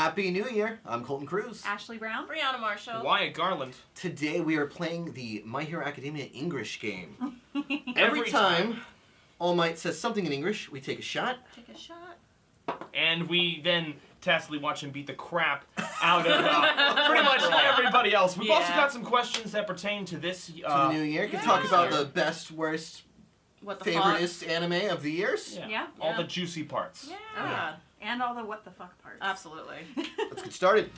Happy New Year! I'm Colton Cruz. Ashley Brown. Brianna Marshall. Wyatt Garland. Today we are playing the My Hero Academia English game. Every time All Might says something in English, we take a shot. Take a shot. And we then tacitly watch him beat the crap out of pretty much everybody else. We've also got some questions that pertain to this To the new year. We can talk about the best, worst, favoriteest anime of the years. Yeah. All the juicy parts. Yeah. Oh, yeah. And all the what the fuck parts. Absolutely. Let's get started.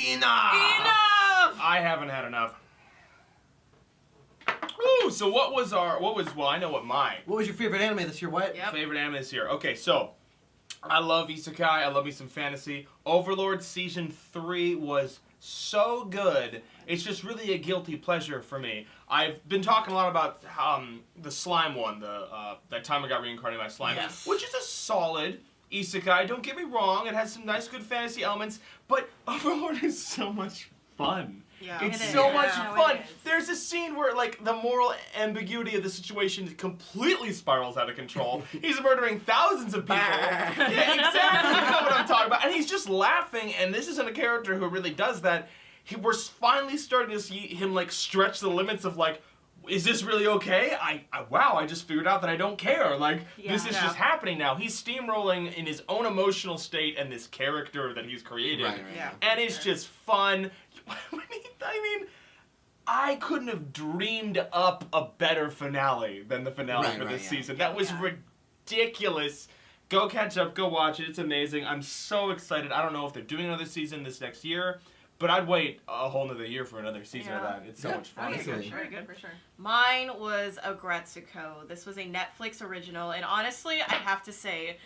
Enough! I haven't had enough. Ooh, so well, I know what my What was your favorite anime this year, Wyatt? Yep. favorite anime this year. Okay, so I love Isekai, I love me some fantasy. Overlord Season 3 was so good. It's just really a guilty pleasure for me. I've been talking a lot about the slime one, that time I got reincarnated by slime, which is a solid Isekai. Don't get me wrong, it has some nice good fantasy elements, but Overlord is so much fun. Yeah. It's It is. so much Yeah. fun. It is. There's a scene where like the moral ambiguity of the situation completely spirals out of control. He's murdering thousands of people. Yeah, exactly. You know what I'm talking about. And he's just laughing, and this isn't a character who really does that. We're finally starting to see him like stretch the limits of like, is this really okay? Wow, I just figured out that I don't care. Like, this is just happening now. He's steamrolling in his own emotional state and this character that he's created. Right. Yeah. And it's just fun. I mean, I couldn't have dreamed up a better finale than the finale for this season. That was ridiculous. Go catch up, go watch it. It's amazing. I'm so excited. I don't know if they're doing another season this next year, but I'd wait a whole nother year for another season of that. It's so much fun. Very good, for sure. Mine was Agretsuko. This was a Netflix original, and honestly, I have to say,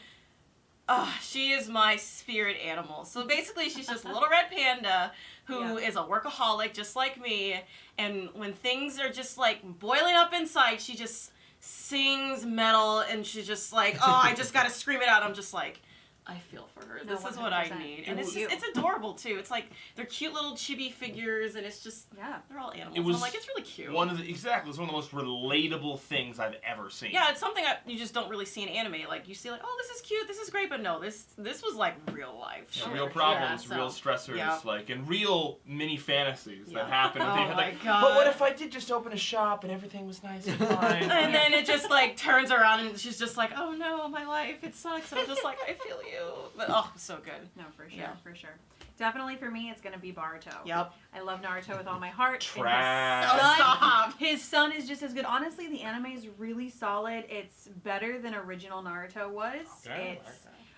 she is my spirit animal. So basically, she's just a little red panda who is a workaholic just like me, and when things are just like boiling up inside, she just sings metal, and she's just like, I just gotta scream it out. I'm just like, I feel for her. No, This is what I 100%. need. And it's adorable too. It's like they're cute little chibi figures, and it's just they're all animals. It was I'm like, it's really cute. It's one of the most relatable things I've ever seen. Yeah, it's something you just don't really see in anime. Like you see, like, oh, this is cute, this is great, but no, this was like real life. Yeah, real problems, real stressors, like, and real mini fantasies that happen. Oh my like, god! But what if I did just open a shop and everything was nice and fine? And then it just like turns around and she's just like, oh no, my life, it sucks. And I'm just like, I feel you. But so good. No, for sure, for sure. Definitely for me, it's gonna be Baruto. Yep. I love Naruto with all my heart. Trash. Stop. His son is just as good. Honestly, the anime is really solid. It's better than original Naruto was.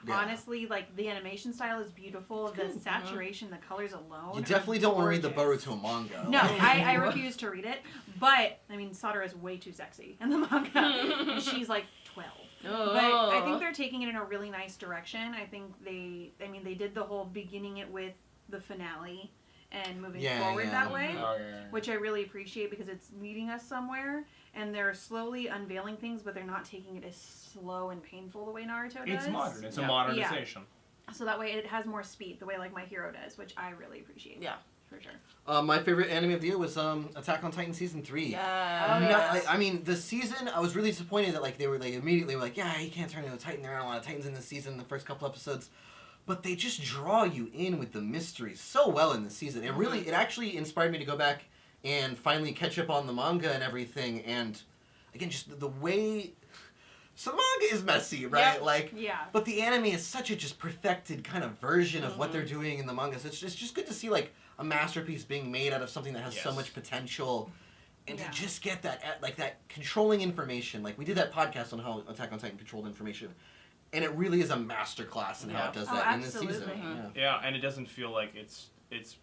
Honestly, like, the animation style is beautiful. The saturation, the colors alone. You definitely don't want to read the Boruto manga. No, I refuse to read it. But, I mean, Sadara is way too sexy in the manga. And she's like 12. But I think they're taking it in a really nice direction. I think they did the whole beginning it with the finale and moving forward that way, which I really appreciate because it's leading us somewhere. And they're slowly unveiling things, but they're not taking it as slow and painful the way Naruto does. It's modern. It's a modernization. Yeah. So that way it has more speed, the way like My Hero does, which I really appreciate. Yeah. For sure. My favorite anime of the year was Attack on Titan Season 3. Yeah. I mean, the season, I was really disappointed that like they were like immediately were like, yeah, he can't turn into a Titan. There aren't a lot of Titans in this season, the first couple episodes. But they just draw you in with the mysteries so well in this season. It actually inspired me to go back and finally catch up on the manga and everything. And again, just the way... So the manga is messy, right? But the anime is such a just perfected kind of version of what they're doing in the manga. So it's just good to see like a masterpiece being made out of something that has so much potential. And to just get that controlling information. Like we did that podcast on how Attack on Titan controlled information. And it really is a masterclass in how it does that in this season. Yeah, and it doesn't feel like it's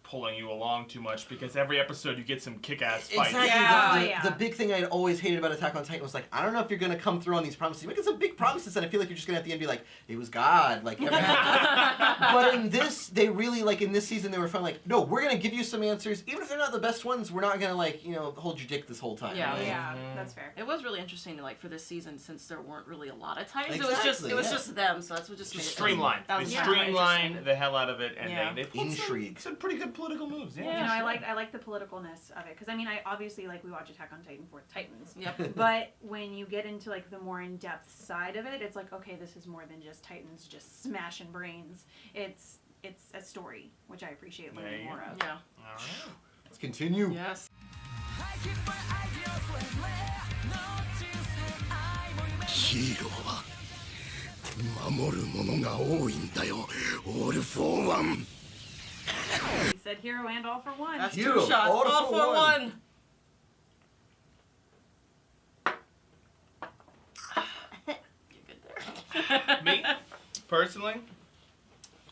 pulling you along too much because every episode you get some kick-ass fights. Exactly. The big thing I'd always hated about Attack on Titan was like, I don't know if you're going to come through on these promises. You make some big promises and I feel like you're just going to at the end be like, it was God. Like, but in this, they really, like in this season, they were fun like, no, we're going to give you some answers. Even if they're not the best ones, we're not going to like, hold your dick this whole time. Yeah, that's fair. It was really interesting to like for this season since there weren't really a lot of Titans. Exactly, it was just them, so that's what just made it streamlined. They streamlined the hell out of it and they put intrigue. Some pretty good political moves. Yeah. You know, sure. I like the politicalness of it because I mean, I obviously like we watch Attack on Titan for Titans. Yep. But when you get into like the more in-depth side of it, it's like, okay, this is more than just Titans just smashing brains. It's a story, which I appreciate learning more of. Yeah. All right. Let's continue. Yes. ヒーローは守るものが多いんだよ。オールフォーワン。 He said hero and all for one. That's Hero, 2 shots. all All for for one. 1. You're good there. Me, personally,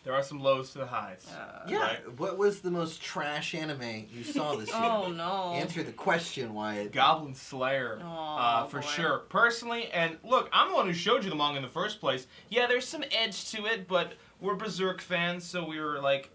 there are some lows to the highs. Yeah. Right. What was the most trash anime you saw this year? Oh no. Answer the question, Wyatt. Goblin Slayer, Oh, for boy. sure. Personally, and look, I'm the one who showed you the manga in the first place. Yeah, there's some edge to it, but we're Berserk fans, so we were like,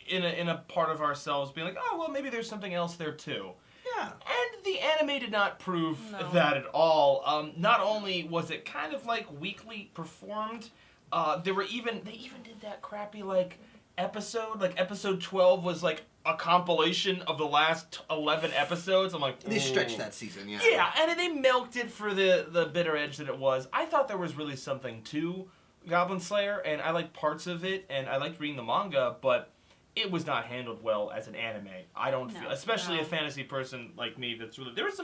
in a part of ourselves being like, oh well, maybe there's something else there too. Yeah. And the anime did not prove No. that at all. Not only was it kind of like weakly performed, they even did that crappy like episode. Like episode 12 was like a compilation of the last 11 episodes. I'm like, They stretched "Ooh." that season, yeah. Yeah, and they milked it for the bitter edge that it was. I thought there was really something to Goblin Slayer, and I liked parts of it, and I liked reading the manga, but it was not handled well as an anime. I don't feel, especially no. a fantasy person like me. That's really there was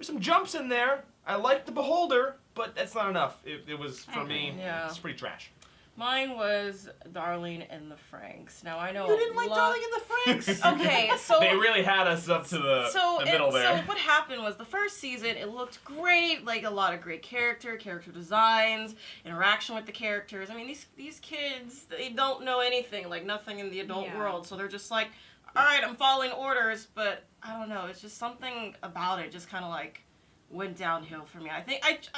some jumps in there. I liked the Beholder, but that's not enough. It was for me. Yeah. It's pretty trash. Mine was Darling and the Franks. Now I know You didn't like lo- Darling in the Franks? Okay, so They really had us up to the middle there. So what happened was the first season, it looked great, like a lot of great character designs, interaction with the characters. I mean, these kids, they don't know anything, like nothing in the adult Yeah. world, so they're just like, all right, I'm following orders, but I don't know, it's just something about it just kind of like went downhill for me.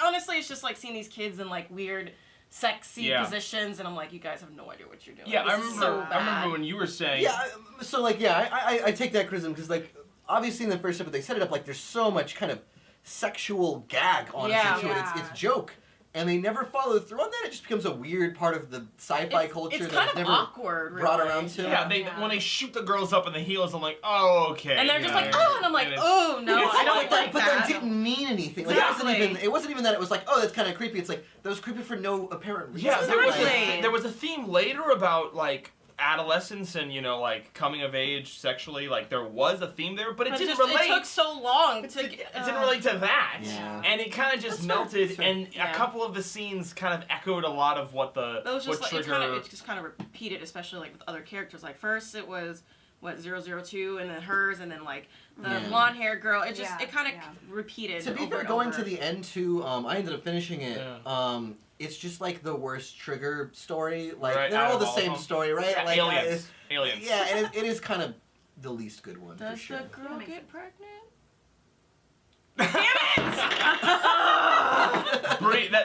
Honestly, it's just like seeing these kids in like weird sexy Yeah. positions, and I'm like, you guys have no idea what you're doing. Yeah, This I is remember. so I remember bad. when you were saying. Yeah, so like, yeah, I take that criticism because like, obviously in the first episode they set it up like there's so much kind of sexual gag honestly Yeah. to it. Yeah. It's joke, and they never follow through on that. It just becomes a weird part of the sci-fi It's culture kind that's of never awkward, really. brought around to. Yeah, Yeah. when they shoot the girls up in the heels, I'm like, oh, okay. And they're just yeah, like, oh, and I'm like, it's- oh, no, it's I don't like like but that. that didn't mean anything. Like Exactly. it wasn't even that it was like, oh, that's kind of creepy. It's like that was creepy for no apparent reason. Yeah, Exactly. there was a theme later about like adolescence and like coming of age sexually. Like there was a theme there, but it But didn't just, relate. It took so long It to didn't- get. it didn't relate to that, Yeah. and it kind of just That's fair, melted. that's fair. And Yeah. a couple of the scenes kind of echoed a lot of what the It was just what like trigger. it just kind of repeated, especially like with other characters. Like first it was 002, and then hers, and then like the Yeah. blonde haired girl. It just Yeah, it kind of yeah. repeated. To be over fair, and going over. to the end too, I ended up finishing it. Yeah. It's just like the worst Trigger story. Like Right, they're out all of the all same of them. story, right? Yeah, Like aliens. Aliens. yeah, and it is kind of the least good one for Does sure. the girl That makes get sense. pregnant?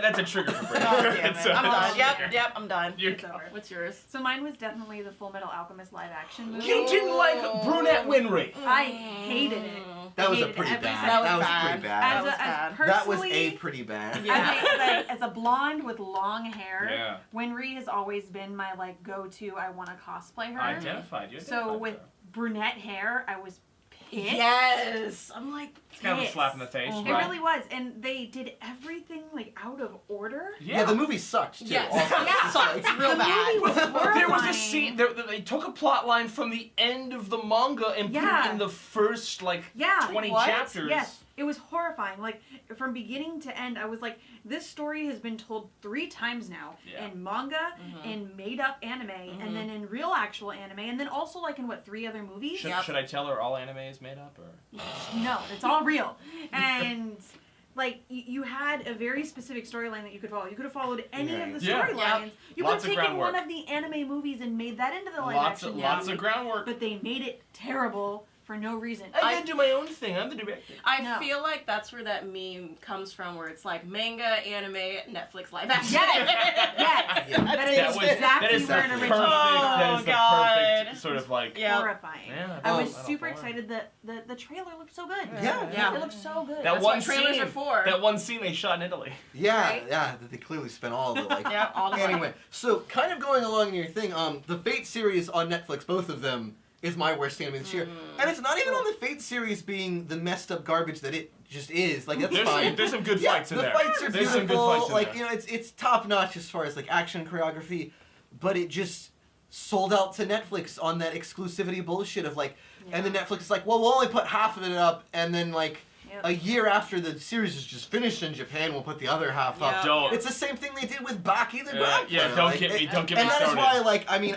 That's a trigger for Brady. Oh, damn It's it. a- I'm done. it's a trigger. Yep, I'm done. You're- It's over. What's yours? So mine was definitely the Full Metal Alchemist live action movie. You didn't like Brunette Winry. I hated it. That was a hated pretty every bad. second. That was That was bad. pretty bad. That was As bad. That was personally, a pretty bad. Yeah. as a blonde with long hair, Yeah. Winry has always been my like go-to. I want to cosplay her. Identified. You So identified with her. brunette hair, I was pissed. Yes, I'm like. It's kind of a slap in the face. Mhm. It right? really was, and they did everything like out of order. Yeah, the movie sucked too. Yes. Also. Yeah, sucked. Like, Real The bad. movie was horrifying. There was a scene. They took a plot line from the end of the manga and put Yeah. it in the first like Yeah. 20 What? chapters. Yes, it was horrifying. Like from beginning to end, I was like, this story has been told 3 times now Yeah. in manga, in made-up anime, and then in real actual anime, and then also like in what 3 other movies? Should I tell her all anime is made up or? No, it's all real. And like you had a very specific storyline that you could follow. You could have followed any of the Yeah. storylines. You could Lots have of taken one groundwork. of the anime movies and made that into the live Lots action of movie. groundwork. But they made it terrible for no reason. I'm gonna do my own thing. I'm the director. I feel like that's where that meme comes from, where it's like manga, anime, Netflix live action. Yes. That is exactly where it originated. That is the God. perfect sort of like. Horrifying. Yeah, I was super excited that the trailer looked so good. Yeah. It looked so good. That That's one what trailers scene. are for. That one scene they shot in Italy. Yeah, Right? yeah, that they clearly spent all the like. Yeah, all the money. Anyway, so kind of going along in your thing, the Fate series on Netflix, both of them, is my worst anime this year, and it's not even on the Fate series being the messed up garbage that it just is. Like that's fine. There's some good fights in the there. fights are There's some good beautiful. fights in Like there. it's top notch as far as like action choreography, but it just sold out to Netflix on that exclusivity bullshit of like, and then Netflix is like, well, we'll only put half of it up, and then like. Yep. A year after the series is just finished in Japan, we'll put the other half up. Yeah. Don't. It's the same thing they did with Baki the Grappler. Yeah, don't get me and started. that is why, like, I mean,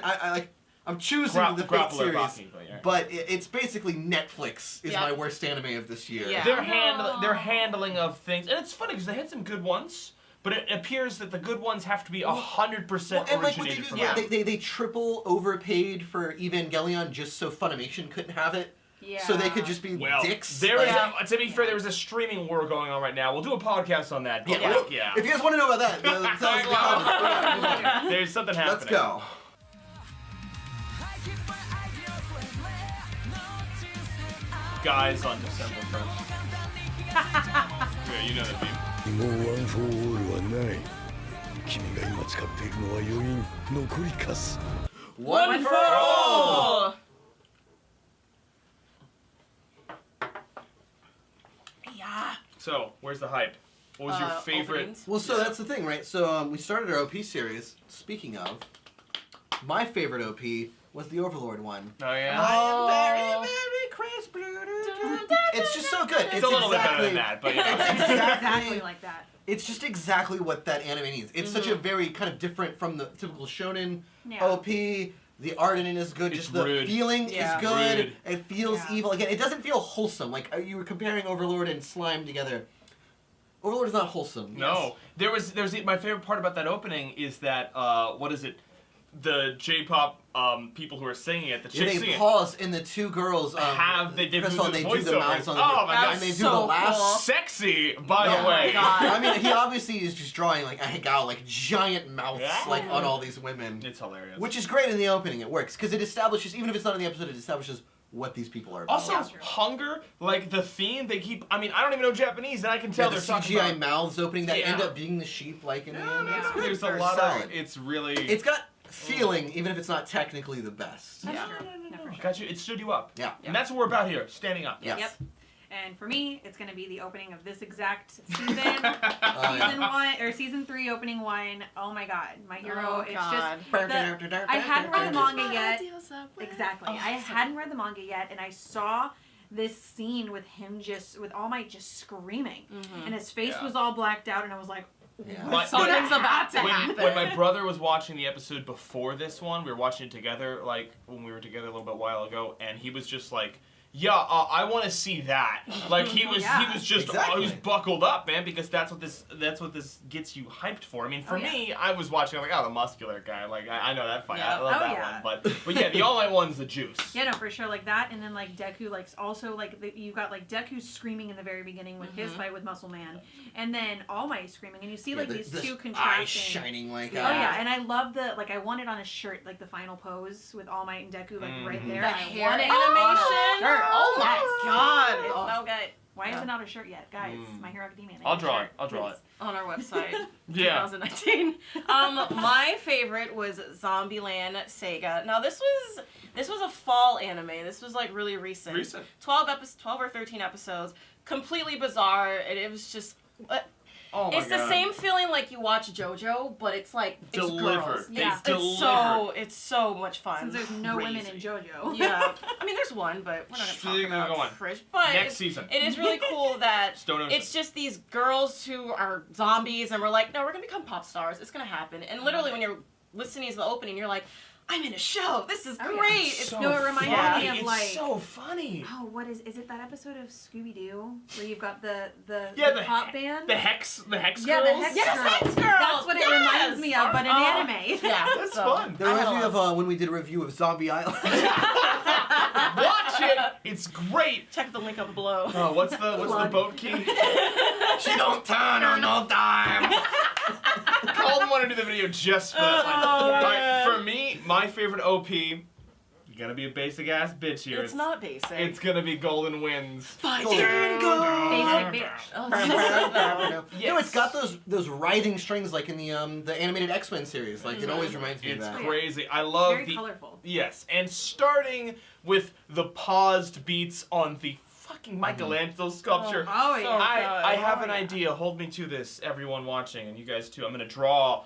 I'm choosing the Fate Grappler series, Baki, yeah. but it's basically Netflix is Yeah. my worst anime of this year. Yeah. Their handling of things, and it's funny because they had some good ones, but it appears that the good ones have to be 100% And like what they originated do, from yeah, them. they triple overpaid for Evangelion just so Funimation couldn't have it. So they could just be Well, dicks. there is Like, to be fair, there was a streaming war going on right now. We'll do a podcast on that. But yeah. If you guys want to know about that, tell us in the comments. There's something happening. Let's go. Guys on December 1st. Yeah, you know the meme. もうワン・フォー・オールはない君が今使っているのは余韻残りかす One for all! Yeah. So, where's the hype? What was your favorite? Openings. Well, so that's the thing, right? So we started our OP series. Speaking of, my favorite OP was the Overlord one. Oh yeah. I am very, very crisp. It's just so good. It's a little bit better than that, but yeah. It's Exactly like that. It's just exactly what that anime needs. It's such a very kind of different from the typical shonen Yeah. OP. The art in it is good. It's Just the rude. feeling Yeah. is good. Rude. It feels Yeah. evil. Again, it doesn't feel wholesome. Like you were comparing Overlord and Slime together. Overlord is not wholesome. No, there's my favorite part about that opening is that what is it? The J-pop people who are singing it, the Yeah, chicks they singing it, pause and the two girls they do Crystal, the they do the voiceovers. mouths on the Oh my That god, and they do so the last. cool. sexy by Oh the my way. God. I mean, he obviously is just drawing like like giant mouths Yeah. like on all these women, It's hilarious. which is great in the opening. It works because it establishes, even if it's not in the episode, it establishes what these people are about. Also, Yeah. hunger, like the theme, they keep. I mean, I don't even know Japanese, and I can tell the they're talking CGI about. mouths opening that Yeah. end up being the sheep, like in the Yeah, end. that's It's good. good. There's a Very lot solid. of. It's really. It's got feeling, even if it's not technically the best. That's Yeah. true. No, for sure. Got you. It stood you up. Yeah. And that's what we're about here, standing up. Yes. Yep. And for me, it's going to be the opening of this exact season. Oh, Season 1 or season 3 opening 1. Oh my god, my hero. Oh, it's God. just I hadn't read the manga yet. Exactly. Exactly. Oh, I so hadn't read the manga yet, and I saw this scene with him with All Might just screaming, and his face Yeah. was all blacked out, and I was like, Yeah. what's Something's gonna about to happen? happen. When my brother was watching the episode before this one, we were watching it together, like when we were together a little bit while ago, and he was just like, "Yeah, I want to see that." Like he was just Exactly. he was buckled up, man, because that's what this gets you hyped for. I mean, for Oh, yeah. me, I was watching, I'm like, oh, the muscular guy, like I know that fight, Yeah. I love Oh, that yeah. one, but yeah, the All Might one's the juice. Yeah, no, for sure, like that, and then like Deku, like also like you got like Deku screaming in the very beginning with his fight with Muscle Man, and then All Might screaming, and you see like these two eyes contrasting. shining like Oh yeah, and I love the like I want it on a shirt, like the final pose with All Might and Deku like right there. The and I hair want it animation? on a shirt. Oh my Yes. God. It's Oh. so good. Why is Yeah. it not a shirt yet, guys? My Hero Academia. I'll draw it. I'll draw it. On our website, Yeah. 2019. My favorite was Zombieland Sega. Now this was a fall anime. This was like really recent. Recent. 12 or 13 episodes. Completely bizarre. And it was just. Oh my It's the God. same feeling like you watch JoJo, but it's like it's Delivered. girls. They Yeah, delivered. it's so much fun. Since there's no women in Crazy. JoJo. Yeah, I mean there's one, but we're not Still gonna talk gonna about go on. Frisch. But Next it's- season. it is really cool that Stone Ocean. it's just these girls who are zombies, and we're like, no, we're gonna become pop stars. It's gonna happen. And literally, when you're listening to the opening, you're like, I'm in a show. This is Oh, yeah. great. It's so No, it reminded Yeah. me of It's like. so funny. Oh, what is it? That episode of Scooby Doo where you've got the Yeah, the pop band. The hex Yeah, girls. the Hex Yes, Girls. Hex Girls. That's what it Yes. reminds me of, but in anime. Yeah, That's so, fun. That reminds me of when we did a review of Zombie Island. Watch shit. It's great. Check the link up below. Oh, what's the boat key? She don't turn on no dime. Calden wanted to do the video just for that line. All right, for me, my favorite OP. You're gonna be a basic ass bitch here. It's not basic. It's gonna be Golden Winds. Fight Golden. and go. Basic bitch. Oh, You know, it's got those writhing strings like in the animated X-Men series. Like it always reminds me of It's that. crazy. I love Very the colorful. yes, and starting with the paused beats on the fucking Michelangelo sculpture. Oh, yeah. I have Oh, an yeah. idea. Hold me to this, everyone watching, and you guys too. I'm gonna draw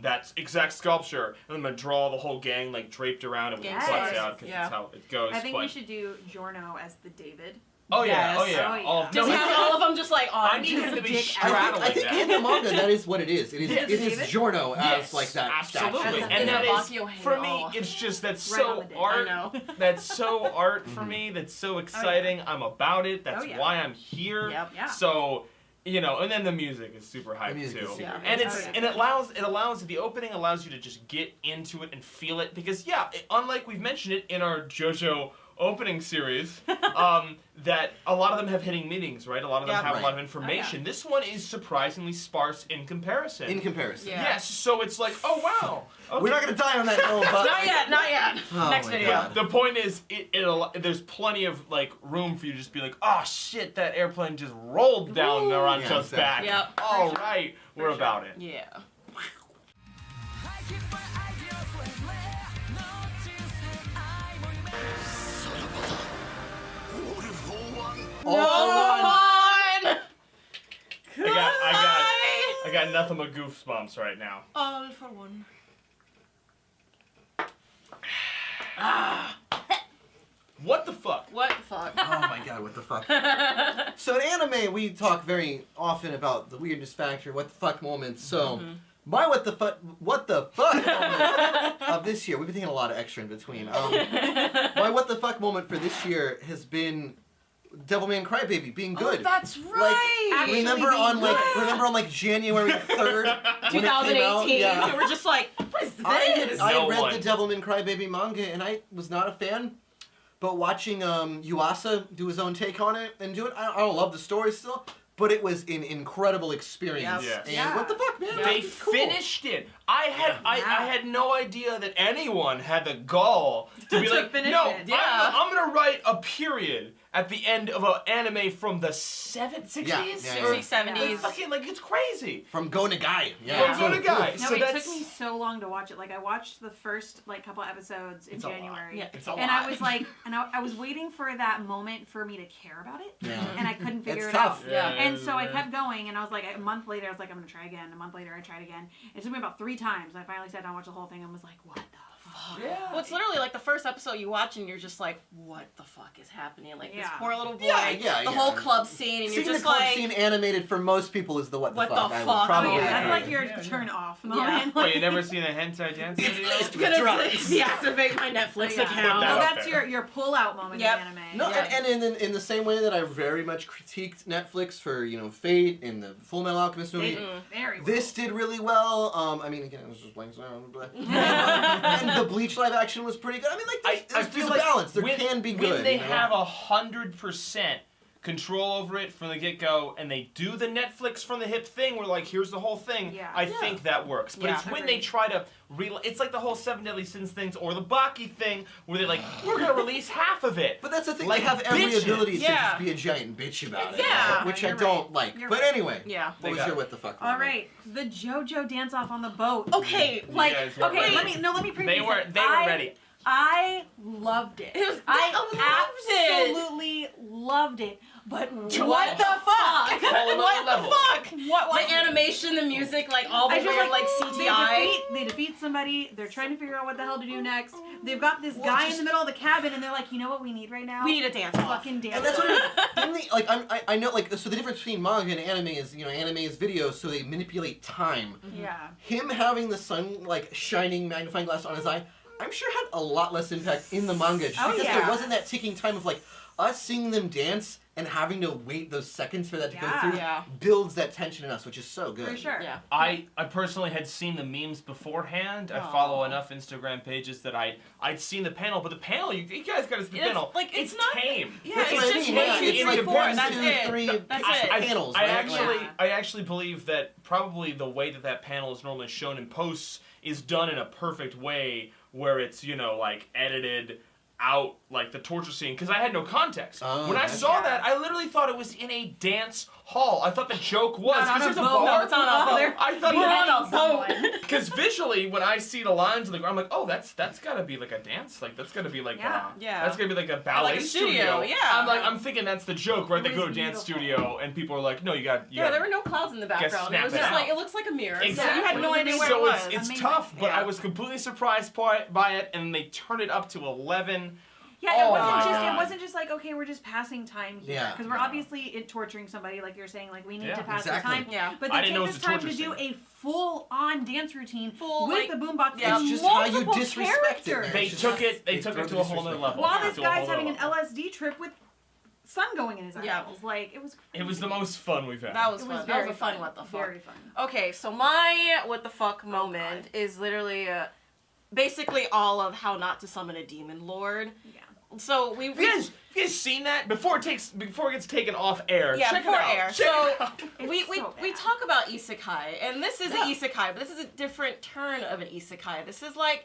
that exact sculpture, and I'm gonna draw the whole gang like draped around and with Yes. the butts out because Yeah. that's how it goes. I think but, we should do Giorno as the David. Oh yeah, Yes. oh yeah. Oh, yeah. All, Just no, have all of them just like on. I need him to be dick out. straddling I think that. in the manga that is what it is. It is Yes. it is David? Giorno Yes, as like that absolutely, statue. That's and that is Bakio for me. Halo. It's just that's Right on so the dick. I art. know. That's so art for me. That's so exciting. I'm about it. That's Oh, yeah. why I'm here. Yep. Yeah. So, you know, and then the music is super hype music too. is super Yeah. good. And it's Oh, yeah. and it allows the opening allows you to just get into it and feel it because unlike we've mentioned it in our JoJo opening series, that a lot of them have hitting meanings, right? A lot of them Yeah, have a lot of right. information. This one is surprisingly sparse in comparison. In comparison. Yeah. Yes, so it's like, oh wow. Okay. We're not gonna die on that note, but Not yet. Not yet. Oh Next my video. God. The point is, there's plenty of like room for you to just be like, oh shit, that airplane just rolled down Naranjo's Yeah, back. exactly. Yep. All For sure. right, we're about it. Yeah. all for one. on! I got nothing but goosebumps right now. All for one. What the fuck? What the fuck? Oh my god, what the fuck? So in anime, we talk very often about the weirdness factor, what the fuck moments. So my what the fuck moment of this year, we've been taking a lot of extra in between. My what the fuck moment for this year has been Devilman Crybaby being good. Oh, that's right. Actually remember being on like good. remember on like January 3rd when it came out? 2018. Yeah. We were just like, what is I this? No read one. the Devilman Crybaby manga and I was not a fan. But watching Yuasa do his own take on it and do it, I don't love the story still, but it was an incredible experience. Yep. Yes. And Yeah. what the fuck, man? They It's cool. finished it. I had no idea that anyone had the gall to be To like, finish no, it. Yeah. I'm gonna write a period at the end of an anime from the 60s, Yeah, yeah, 60s, yeah. 70s. Fucking like it's crazy. From Go Nagai. Yeah. From Go Nagai. No, So it that's took me so long to watch it. Like I watched the first like couple episodes in It's a lot. January. Yeah. it's a And lot. I was like, I was waiting for that moment for me to care about it, Yeah. and I couldn't figure It's it tough. out. Yeah. And so I kept going, and I was like, a month later, I was like, I'm gonna try again. A month later, I tried again. It took me about 3 times. I finally sat down, watched the whole thing, and was like, what the fuck? Yeah. Well, it's literally like the first episode you watch and you're just like, what the fuck is happening? Like this Yeah. poor little boy, Yeah, the whole club scene, and Seeing you're the just club like, scene animated for most people is the what the What fuck. the I would fuck? probably Oh yeah, Yeah. that's like your Yeah. turn off Yeah. moment. Wait, you never seen a hentai dance video? It's gonna drugs. deactivate my Netflix Yeah. account. That Well, up that's there. your pull out moment Yep. in anime. No, Yeah. and in the same way that I very much critiqued Netflix for Fate and the Full Metal Alchemist movie, Very well. this did really well. I mean, again, it was just blank sound, but and the Bleach live action was pretty good. I mean, like there's feel a like balance. There when, can be when good. they you know? have 100% control over it from the get-go, and they do the Netflix from the hip thing, where like here's the whole thing. Yeah. I think that works, but Yeah. it's when they Agreed. try to it's like the whole Seven Deadly Sins things or the Baki thing, where they're like, we're gonna release half of it. But that's the thing. Like they have every bitches. ability to Yeah. just be a giant bitch about it. Yeah. Which I You're don't right. like. You're But right. anyway. Yeah. What was got your it. what the fuck? All right, the JoJo dance off on the boat. Okay, Like, guys weren't okay, ready. let me preview They were this. ready. I loved it. I absolutely loved it. But what the fuck? Whole What another the level. fuck? What was The animation, the music, like all the I just weird like CGI. They defeat somebody. They're trying to figure out what the hell to do next. They've got this Well, guy just- in the middle of the cabin, and they're like, you know what we need right now? We need a dance off. fucking dance. And that's what it is. Didn't they, like I know like so the difference between manga and anime is anime is videos, so they manipulate time. Yeah. Him having the sun like shining magnifying glass on his eye, I'm sure had a lot less impact in the manga just Oh, because yeah. there wasn't that ticking time of like us seeing them dance and having to wait those seconds for that to go Yeah. through Yeah. builds that tension in us, which is so good. For sure. Yeah. I personally had seen the memes beforehand. I follow enough Instagram pages that I'd seen the panel, but the panel, you guys got to see the panel. Like, it's not tame. Yeah, That's it's what I just mean, 1, yeah, 2, it's 3, like 4. one, That's two, it. three That's I- it. panels, I right? actually, Yeah. I actually believe that probably the way that panel is normally shown in posts is done in a perfect way, where it's like edited out like the torture scene, because I had no context. Oh, when I that's- saw Yeah. that, I literally thought it was in a dance hall. I thought the joke was Not on because there's a a boat. bar. No, it's on a boat. I thought We're that- on a boat. because visually, when I see the lines on the ground, I'm like, oh, that's gotta be like a dance, like that's gotta be like Yeah. Yeah. that's gonna be like a ballet like a studio, yeah. I'm thinking that's the joke, right? They It go to was dance beautiful. studio, and people are like, no, you got Yeah, there were no clouds in the background. snap It was it just out. like, it looks like a mirror. Exactly. So you had no idea where so it was. it's Amazing. tough, but Yeah. I was completely surprised by it, and they turned it up to 11. Yeah, Oh it my wasn't God. just like, okay, we're just passing time here, Yeah. because we're Yeah. obviously torturing somebody, like you're saying, like we need Yeah, to pass exactly. the time. Yeah. But I they didn't know take it this was a time to torture do scene. a full-on dance routine Full, with like- the boombox Yeah. and It's just how you multiple disrespect it, characters. man. They It's just took how- it they to throw a the whole nother disrespect. level. While To this a guy's whole having an nother level. LSD trip with sun going in his Yeah. eyeballs, like it was. Crazy. It was the most fun we've had. That was It fun. was That was very a fun what the fuck. Very fun. Okay, so my what the fuck moment is literally basically all of how not to summon a demon lord. Yeah. So we Have you guys seen that before it gets taken off air? yeah, Check before it out. air. Check So it out. we so bad. talk about isekai, and this is an isekai, but this is a different turn of an isekai. This is like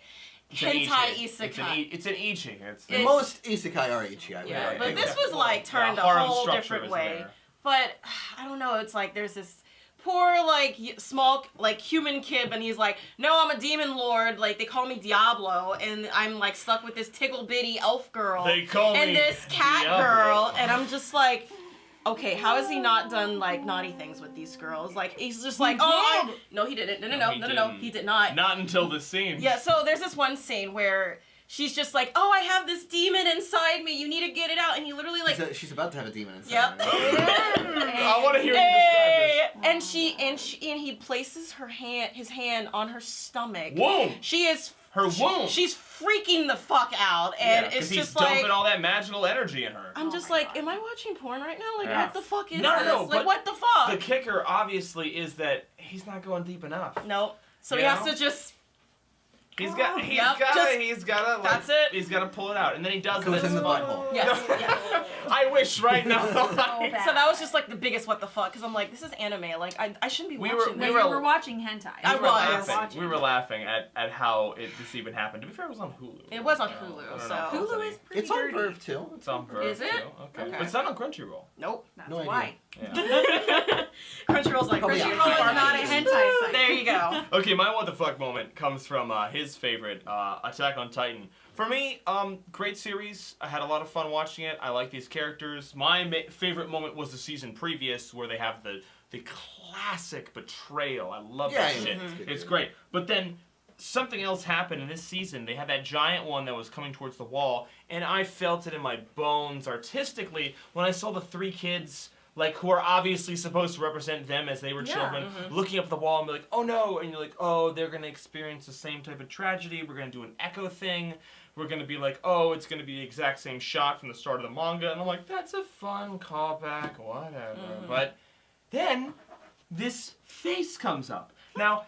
It's an hentai ichi. isekai. It's an ichi. It's It's- Most isekai are ichi. Yeah, Right, but right, this right. was like turned The a harem whole structure different is way. there. But I don't know. It's like there's this poor like small like human kid, and he's like, no, I'm a demon lord. Like they call me Diablo, and I'm like stuck with this tickle bitty elf girl They call and me this cat Diablo. girl, and I'm just like. Okay, how has he not done like naughty things with these girls? Like he's just like, no, he didn't. No, he no, didn't. he did not. Not until the scene. Yeah, so there's this one scene where she's just like, oh, I have this demon inside me. You need to get it out, and he literally like, She's about to have a demon inside. Yep. her. I want to hear you hey, describe and he places his hand on her stomach. this. Whoa! She is Her womb. She's freaking the fuck out, and because it's he's just dumping like. all that magical energy in her. I'm Oh just my like, God. am I watching porn right now? Like, Yeah. what the fuck is No, this? no, like, but what the fuck? The kicker, obviously, is that he's not going deep enough. Nope. So You he has know? to just. He's That's it. He's gotta pull it out, and then he does Goes it. in the It's fun. butthole. Yes. Yeah. I wish right now. So bad. So that was just like the biggest what the fuck, because I'm like, this is anime. Like, I shouldn't be We watching were- We this. were watching hentai. I we were was. laughing. We were laughing at how this even happened. To be fair, it was on Hulu. It was on I don't know. Hulu, I don't so- know if it's Hulu any- is pretty It's on dirty. Verve too. It's on Verve Is it? too. Okay. Okay. But it's not on Crunchyroll. Nope. That's No idea. why. Yeah. Crunchyroll's like, Probably Crunchyroll on Crunchyroll is is not a hentai site. There you go. Okay, my what the fuck moment comes from his favorite, Attack on Titan. For me, great series. I had a lot of fun watching it. I like these characters. My favorite moment was the season previous, where they have the classic betrayal. I love that shit. It's great. But then something else happened in this season. They had that giant one that was coming towards the wall, and I felt it in my bones artistically when I saw the three kids, like, who are obviously supposed to represent them as they were children, looking up the wall and be like, oh no, and you're like, oh, they're going to experience the same type of tragedy, we're going to do an echo thing, we're going to be like, oh, it's going to be the exact same shot from the start of the manga, and I'm like, that's a fun callback, whatever. But then, this face comes up. Now,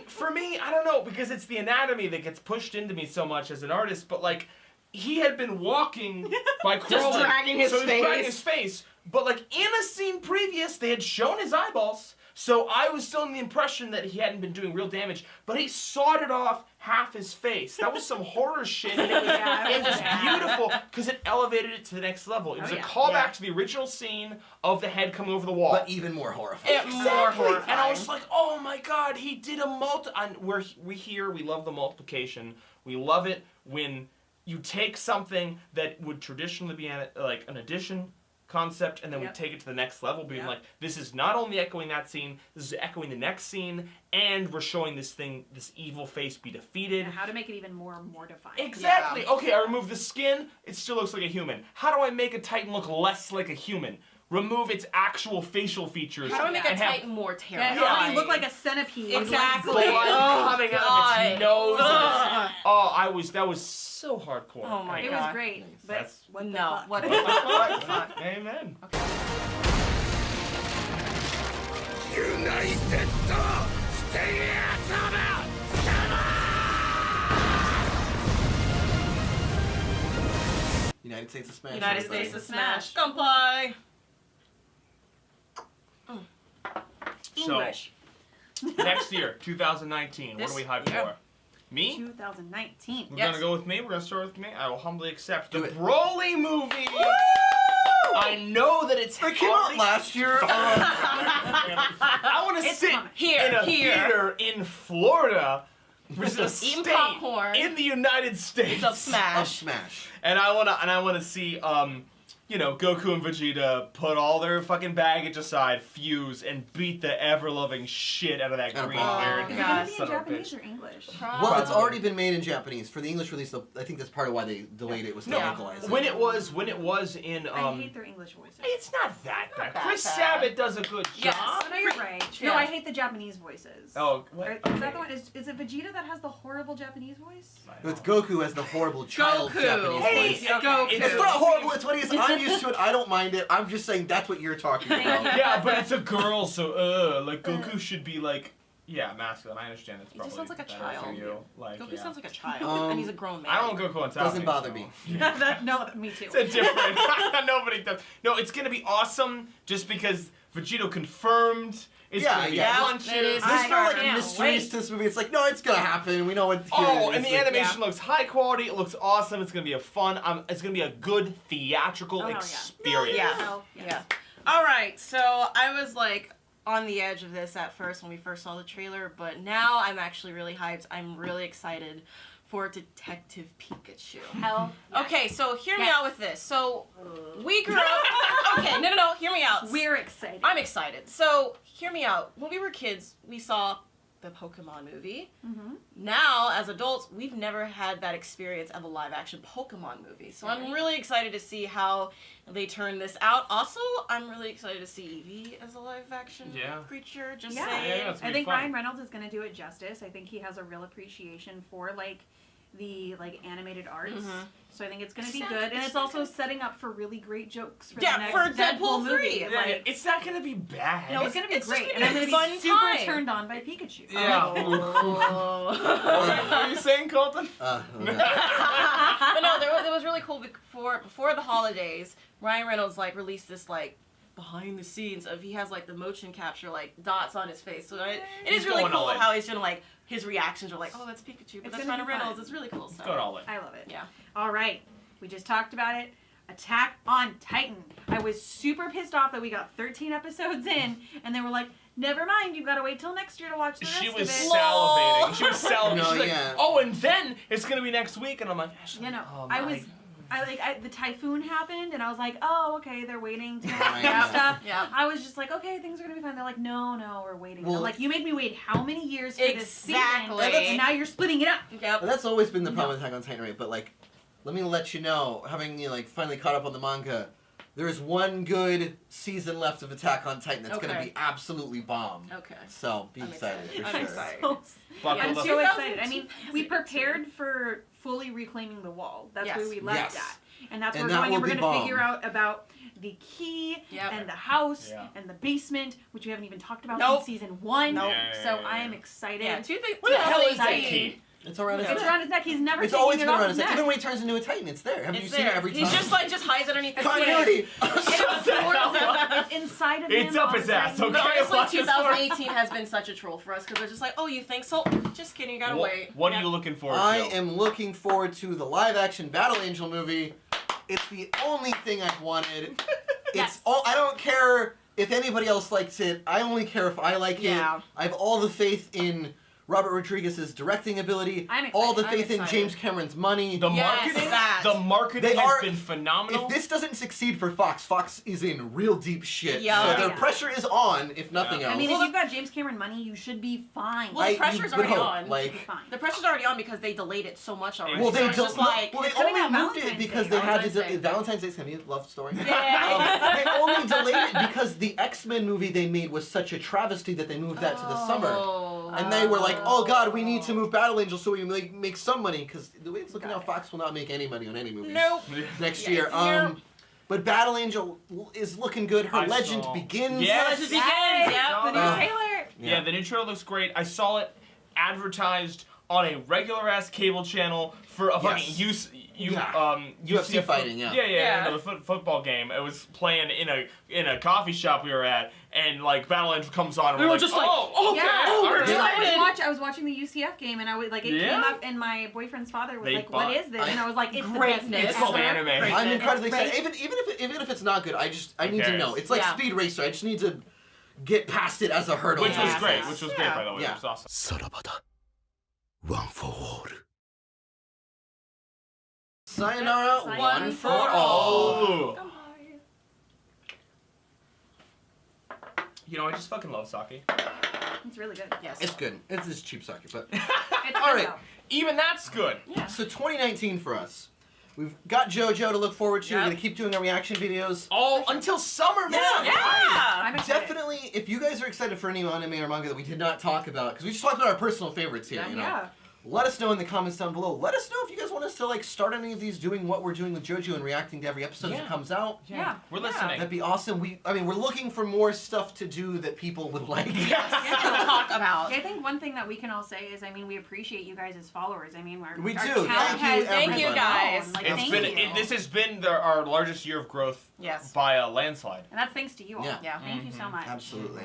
for me, I don't know, because it's the anatomy that gets pushed into me so much as an artist, but like, he had been walking by crawling. dragging his so he was face. dragging his face. But like, in a scene previous, they had shown his eyeballs, so I was still in the impression that he hadn't been doing real damage, but he sawed it off half his face. That was some horror shit, and it was beautiful, because it elevated it to the next level. It was a callback to the original scene of the head coming over the wall. But even more horrifying. More horrifying. And I was like, oh my god, he did a we love the multiplication. We love it when you take something that would traditionally be like an addition concept, and then we take it to the next level, being like, this is not only echoing that scene, this is echoing the next scene, and we're showing this evil face be defeated. And how to make it even more mortifying. Exactly. Okay, I remove the skin, it still looks like a human. How do I make a Titan look less like a human? remove its actual facial features. How do I make a and have Titan more Yeah, terrifying? how do we look like a centipede? Exactly. blood Oh, coming out of God. its nose? Ugh. That was so hardcore. Oh my It God. was great, but That's- what the No, fuck? what the fuck? What the fuck? Amen. ユナイテッドステイツオブ United States of Smash. United everybody. States of Smash. Gunplay. English. Next year, 2019. What This are we hyped year. for? Me? 2019. We're Yes. gonna go with me. We're gonna start with me. I will humbly accept Do the it. Broly movie. I know that it's It came out already- last year. I want to It's sit coming. in a theater in Florida, which is a Eating state popcorn. in the United States. It's a of Smash. Smash. And I wanna see Goku and Vegeta put all their fucking baggage aside, fuse, and beat the ever-loving shit out of that Oh, green God. haired Is it God, gonna be in son of a Japanese bitch. or English? Well, it's already been made in Japanese. For the English release, though, I think that's part of why they delayed it. Was to No, localize it. when it was in I hate their English voices. it's not that bad. that Chris bad. Sabat does a good Yes. job. Oh, no, you're right. Yeah. No, I hate the Japanese voices. Oh, what? Is that the one? Is it Vegeta that has the horrible Japanese voice? No, it's Goku as the horrible child Goku. Japanese Hey, voice. Goku. It's not horrible. It's what he is. I'm used to it. I don't mind it. I'm just saying that's what you're talking Thank about. you. Yeah, but it's a girl, so like Goku should be like, yeah, masculine. I understand it's He probably just sounds like a better child. for you. Like, Goku yeah. sounds like a child, Um, and he's a grown man. I don't Goku on top. Doesn't bother me. No, me too. It's a different. Nobody does. No, it's gonna be awesome just because Vegito confirmed. It's Yeah, gonna be yeah. lunches. It is. There's no like can't mysteries wait. to this movie. It's like, no, it's gonna happen. We know what. Oh, it and is. the Like, animation looks high quality. It looks awesome. It's gonna be a fun. It's gonna be a good theatrical Oh, hell yeah. experience. Yeah. Hell yes. Yeah. All right. So I was like on the edge of this at first when we first saw the trailer, but now I'm actually really hyped. I'm really excited for Detective Pikachu. Hell. yes. Okay, so hear me Yes. out with this. So we grew up. Okay, no. Hear me out. We're excited. I'm excited. So hear me out. When we were kids, we saw the Pokemon movie. Mm-hmm. Now, as adults, we've never had that experience of a live-action Pokemon movie. So I'm really excited to see how they turn this out. Also, I'm really excited to see Eevee as a live-action creature. Just Yeah. saying. Yeah, it's gonna I be think fun. Ryan Reynolds is going to do it justice. I think he has a real appreciation for the animated arts. Mhm. So I think it's going to be Exactly. good, and it's also setting up for really great jokes for Yeah, the next for Deadpool Deadpool movie. 3. Like, It's not gonna be bad. no, it's going to be it's just great, gonna and be I'm a going to be fun super time. turned on by Pikachu. Yeah. Oh. What are you saying, Colton? okay. But no, it was really cool before the holidays. Ryan Reynolds released this behind the scenes of he has the motion capture dots on his face. So it He's is really going all cool in. how he's doing his reactions are oh, that's Pikachu, but It's that's gonna Ryan be Reynolds. fun. It's really cool. So Go all in. I love it. yeah. All right, we just talked about it. Attack on Titan. I was super pissed off that we got 13 episodes in, and they were like, "Never mind, you've got to wait till next year to watch the rest She of was it." salivating. She was salivating. No, She's like, yeah. oh, and then it's gonna be next week, and I'm like, Ashley, You know, oh, I my was. The typhoon happened, and I was like, "Oh, okay, they're waiting to Right. that stuff." Yeah. I was just like, "Okay, things are gonna be fine." They're like, "No, we're waiting." Well- I'm like, "You made me wait how many years for this season, Exactly. and now you're splitting it up." Yep. And that's always been the problem with Attack on Titan, right? But let me let you know, having finally caught up on the manga, there is one good season left of Attack on Titan that's gonna Okay. be absolutely bomb. Okay. So be I'm excited. excited. For I'm sure. excited. Buckle I'm up. so excited. I mean, 2002. we prepared for fully reclaiming the wall. That's Yes. where we left Yes. at. And that's And where we're that going, and will we're be going to bomb. figure out about the key Yep. and the house Yeah. and the basement, which we haven't even talked about Nope. since season 1. Nope. Yeah, So yeah, I yeah. am excited. Yeah. Where the hell is that 2018. key? It's around his It's neck. around his neck. He's never It's taking always it been off around his his neck. neck. Even when he turns into a Titan, it's there. Haven't you It's seen there. it every time? He's just hides underneath the Continuity. It's inside of him. It's up his all ass, the time. okay? But honestly, Watch this 2018 has been such a troll for us because they're just like, oh, you think so? Just kidding, you gotta wait. What are Yep. you looking for? I Joe? am looking forward to the live-action Battle Angel movie. It's the only thing I've wanted. Yes. It's all. I don't care if anybody else likes it. I only care if I like Yeah. it. I have all the faith in Robert Rodriguez's directing ability, I'm all the excited. faith I'm in excited. James Cameron's money. The Yes, marketing, that. the marketing They has are- been phenomenal. If this doesn't succeed for Fox, Fox is in real deep shit. Yeah. So their Yeah. pressure is on, if nothing Yeah. else. I mean, if you've got James Cameron money, you should be fine. Well, the you pressure's would already hope, on. Like, You'll be fine. The pressure's already on because they delayed it so much already. Well, So they it's del- just like well, they it's coming only out moved it Valentine's because Day. they had to Valentine's Day. Valentine's Day's gonna be a love story. yeah. They only delayed it because the X-Men movie they made was such a travesty that they moved that to the summer. And they were like, oh god, we need to move Battle Angel so we make some money, because the way it's looking now, Fox will not make any money on any movies Nope. next Yeah, year. nope. But Battle Angel is looking good. Her I legend saw- begins. Yes. Legend begins. Yeah. The new Uh, trailer. Yeah, the new trailer looks great. I saw it advertised on a regular ass cable channel for a fucking Yes. UFC UFC fighting, yeah. Yeah. the football game. It was playing in a coffee shop we were at, and like Battle Angel comes on, and We we're were like, just like, oh, okay, Yeah. all we're right. excited. I was watching the UCF game, and I was like, it Yeah. came up, and my boyfriend's father was They like, bought- "What is this?" And I was like, "It's Greatness. the best It's called ever." anime. Great. I'm incredibly It's excited. Even if it's not good, I need to cares? know. It's like Yeah. Speed Racer. I just need to get past it as a hurdle. Which was Yeah. great. Which was great, Yeah. by the way. Yeah. It was awesome. さらばだ One for all Sayonara, Sayonara. one for all. Oh. Come on. You know, I just fucking love sake. It's really good. Yes. It's good. It's just cheap sake, but It's All good right. though. Even that's good. Yeah. so 2019 for us. We've got JoJo to look forward to. We're Yep. gonna keep doing our reaction videos. All until summer, man. Yeah. I'm excited. Definitely, if you guys are excited for any anime or manga that we did not talk about, because we just talked about our personal favorites here, you know. Yeah. Let us know in the comments down below. Let us know if you guys want us to like start any of these doing what we're doing with JoJo and reacting to every episode as Yeah. it comes out. Yeah. We're Yeah. listening. That'd be awesome. We're looking for more stuff to do that people would like. To talk about. I think one thing that we can all say is, I mean, we appreciate you guys as followers. I mean, We our do. talent Thank you, has Thank you, everyone. guys. grown. Like, It's thank been you. this has been our largest year of growth Yes. by a landslide. And that's thanks to you all. Yeah. Yeah. Thank you so much. Absolutely.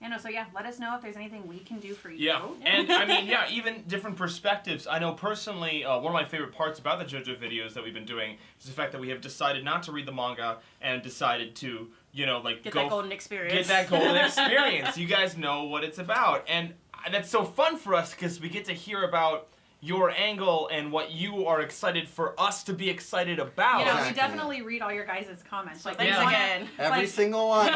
You know, so yeah, let us know if there's anything we can do for you. Yeah, and I mean, yeah, even different perspectives. I know personally, one of my favorite parts about the JoJo videos that we've been doing is the fact that we have decided not to read the manga and decided to, you know, like Get go that golden experience. get that golden experience. You guys know what it's about, and that's so fun for us because we get to hear about your angle and what you are excited for us to be excited about. You know, Exactly. we definitely read all your guys' comments. So Like, thanks we wanna- again. Every Like- single one.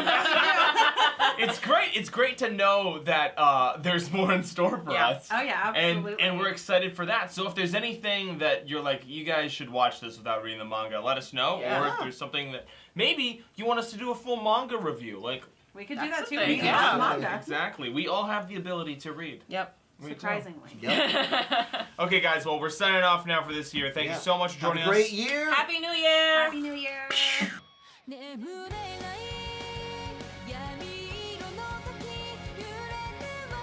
It's great. It's great to know that there's more in store for Yeah. us. Oh yeah, absolutely. And we're excited for that. So if there's anything that you're like, you guys should watch this without reading the manga, let us know. Or Yeah. if there's something that maybe you want us to do a full manga review, like we could do That's that the too. thing, We can yeah. have manga. exactly. We all have the ability to read. Yep. Me too. Surprisingly. Yep. Okay, guys. Well, we're signing off now for this year. Thank Yeah. you so much for Have joining a great us. year. Happy New Year. Happy New Year.